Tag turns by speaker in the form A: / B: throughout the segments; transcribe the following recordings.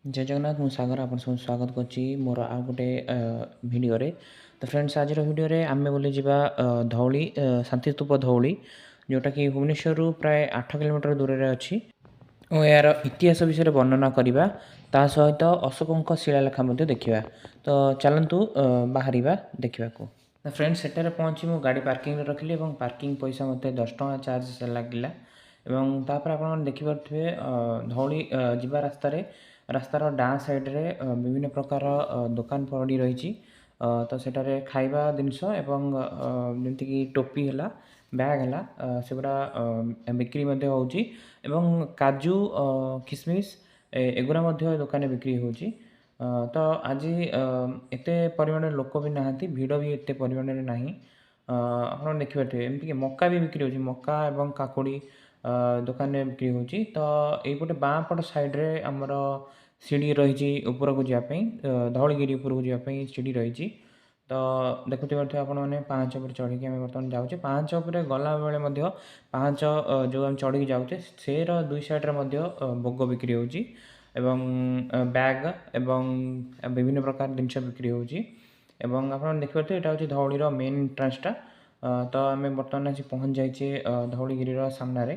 A: जय जगन्नाथ मु सागर आपन सब स्वागत करछि मोर आ गोटे भिडियो रे। तो फ्रेंड्स आज भिडियो रे आमे बोले जिबा धौली शांति स्तूप धौली जोटा कि भुवनेश्वर रु प्राय 8 किलोमीटर दूर रे अछि और यार इतिहास विषय वर्णना करवा ता सहित अशोकों शिलालेखा मध्य देखा। तो चलतु बाहर देखा को फ्रेंड्स सेठारे पहुँची मु गाड़ी पार्किंग रे रखिली और पार्किंग पैसा मत 10 टଙ୍କା चार्ज लगिला। एवं तापर आप देखिपे धौली जीवा रास्तार डाँ साइड रे विभिन्न प्रकार दुकान पड़ी रही। तो सेठारे खाइबा जिनस एवं जमीक टोपी है बैग है सेगुड़ा बिक्री होची एवं काजू किसमिश एगुरा दुकान बिक्री होची। तो आज एते परिमाण लोक भी नहांती भिड़ भी एते परिमाण रे नाही। आप देखिए एमती मक्का भी बिक्री होची मक्का एवं काकुड़ी दुकान में बिक्री होची। तो यहीपटे बाँ पट साइड रे आमर सीढ़ी रही ऊपर को जावाई धौलगिरी ऊपर को जावाई सीढ़ी रही। तो देखुते आपने पाँच उपर चढ़ी आम बर्तमान जाऊे पाँच उपर गला बेले पाँच जो आम चढ़ी जाऊे सेर दुई साइड्रे भोग बिक्री होची एवं बैग एवं विभिन्न प्रकार जिनस बिक्री होची। एवं आप देखिए यहाँ हूँ धौलीर मेन एंट्रांसटा। तो आम बर्तमान आज पहुँच जाइए धौलगिरी सामने।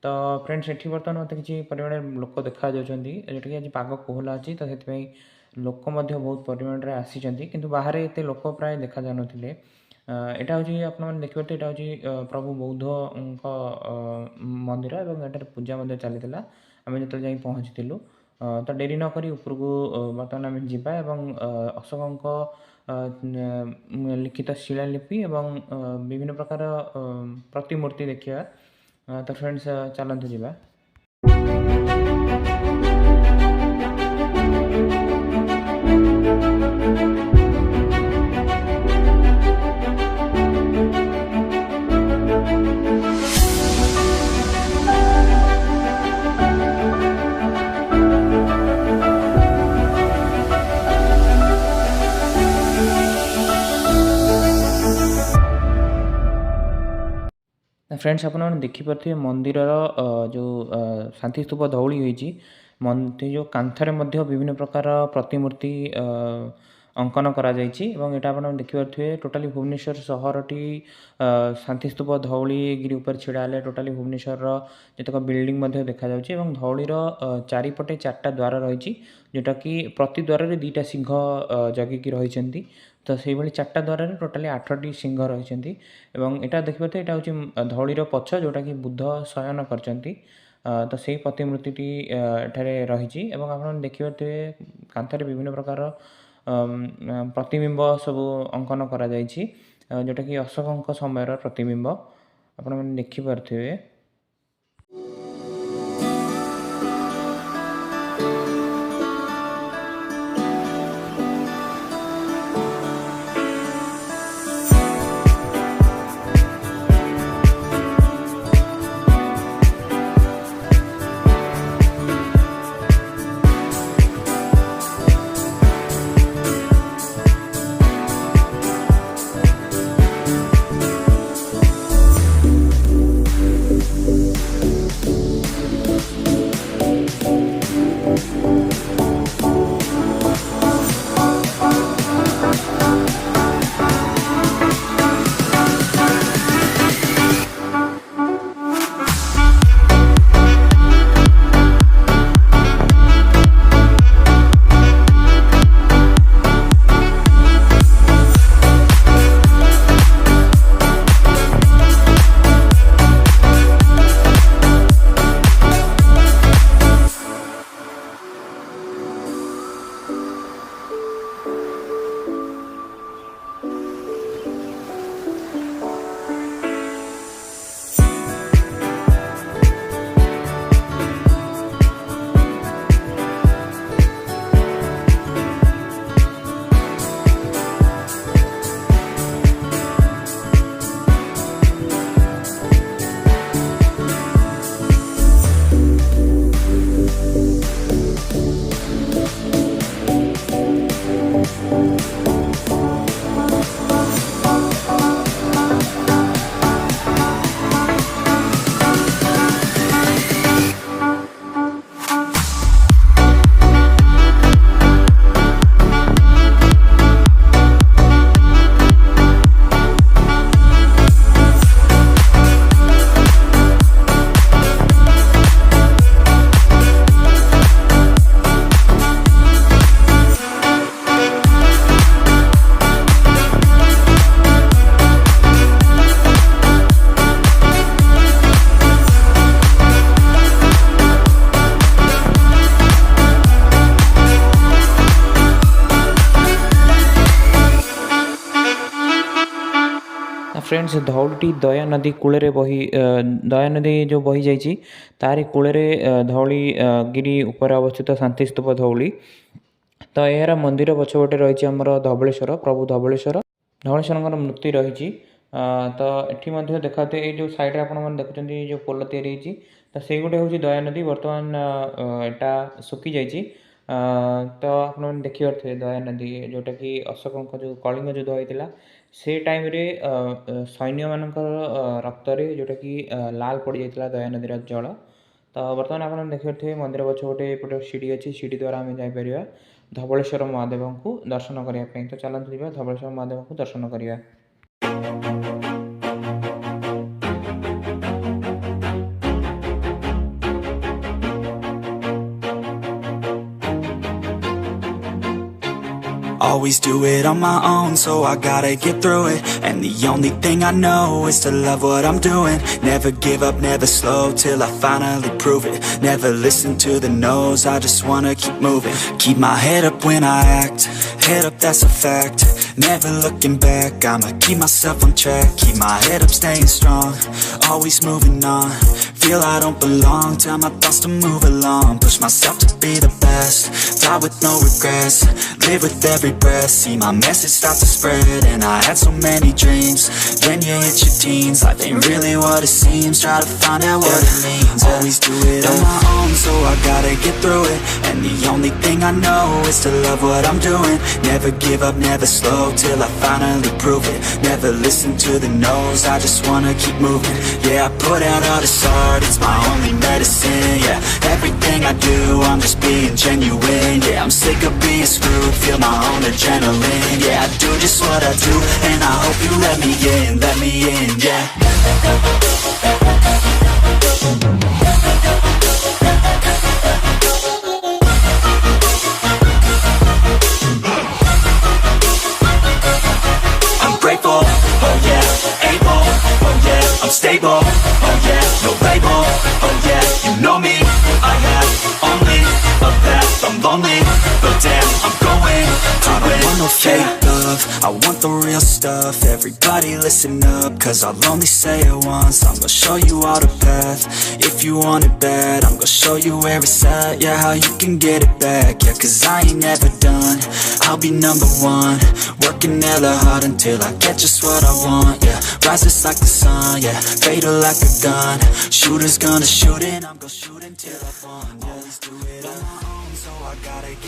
A: तो फ्रेंड्स एठी बर्तमान मत किसी परिमाण लोक देखा जोटी कि आज पाग कोहला अच्छी तो से लोक बहुत परिमाण में आसी किंतु बाहर एत लोक प्राय देखा जा ना। यहाँ हूँ आप देखिए यहाँ हूँ प्रभु बौद्ध मंदिर और ये पूजा चली आम जो जा पहुँची। तो डेरी नक ऊपर को बर्तमान आम जावा अशोकों लिखित शिलालिपि एवं विभिन्न प्रकार प्रतिमूर्ति देखा। तो फ्रेंड्स चलतु जावा। फ्रेंड्स आप देखिपे मंदिर जो शांति स्तूप धौली होती मंदिर जो कांथरे विभिन्न प्रकार प्रतिमूर्ति अंकन करा यहाँ आप देखिपे टोटाली भुवनेश्वर सहरटी शांति स्तूप धौलीगिरी उपर छिड़ा हेले टोटाली भुवनेश्वर जितक बिल्डिंग देखा धौलीर चारिपटे 4टा द्वार रही जोटा कि प्रति द्वार रे 2टा सिंह जगिकी रही। तो से 4टा द्वार टोटाली 8टी सिंह रही। यहाँ देखिए यहाँ हूँ धौलीर पछ जोटा कि बुद्ध शयन करचंती। तो से प्रतिमूर्तिटी एठारे रही आप देखिए कांथरे विभिन्न प्रकार प्रतिबिंब सब अंकन करा जोटा कि अशोकों समय प्रतिबिंब आप देखिपे। फ्रेंड्स धौलटी दया नदी कूल बही दया नदी जो बही जाइए तारी कूल धौली गिरी उपर अवस्थित शांतिस्तूप धौली। तो यार मंदिर पछपटे रही आमर धवलेश्वर प्रभु धवलेश्वर धवलेश्वर मूर्ति रही। तो ये देखते ये जो साइड आप देखते जो पोल तैयारी तो से गोटे हूँ दया नदी बर्तमान यहाँ सुखी जाइए। तो आप देखी पारे दया नदी जोटा कि अशोक जो कलिंग युद्ध होता से टाइम रे सैन्य मान रक्त जोटा कि लाल पड़ जाता दया नदी जल। तो बर्तमान आप देखिए मंदिर पछपटे एपटे सीढ़ी अच्छी सीढ़ी द्वारा आम जापर धवलेश्वर महादेव को दर्शन करने। तो चलते जा धवलेश्वर महादेव को दर्शन करवा।
B: Always do it on my own, so I gotta get through it. And the only thing I know is to love what I'm doing. Never give up, never slow, till I finally prove it. Never listen to the no's, I just wanna keep moving. Keep my head up when I act, head up, that's a fact. Never looking back, I'ma keep myself on track. Keep my head up, staying strong, always moving on. Feel I don't belong, tell my thoughts to move along. Push myself to be the best, die with no regrets. Live with every breath, see my message start to spread. And I had so many dreams, then you hit your teens. Life ain't really what it seems, try to find out what it means. Always do it on my own, so I gotta get through it. And the only thing I know is to love what I'm doing. Never give up, never slow, till I finally prove it. Never listen to the no's, I just wanna keep moving. Yeah, I put out all this art, it's my only medicine. Yeah, everything I do, I'm just being genuine. Yeah, I'm sick of being screwed, feel my own adrenaline. Yeah, I do just what I do, and I hope you let me in, yeah. I'm grateful, oh yeah, able, oh yeah, I'm stable, oh yeah, no label, oh yeah, you know me, I have only a path, I'm lonely, but damn, I'm going to win. I don't want no fake love, I want the real stuff. Everybody listen up, cause I'll only say it once. I'm gonna show you all the path, if you want it bad. I'm gonna show you where it's at, yeah, how you can get it back. Yeah, cause I ain't never done, I'll be number one. Working hella hard until I get just what I want. Yeah, rises like the sun, yeah, fatal like a gun. Shooters gonna shoot and I'm gonna shoot until I fall. Always do it on my own, so I gotta get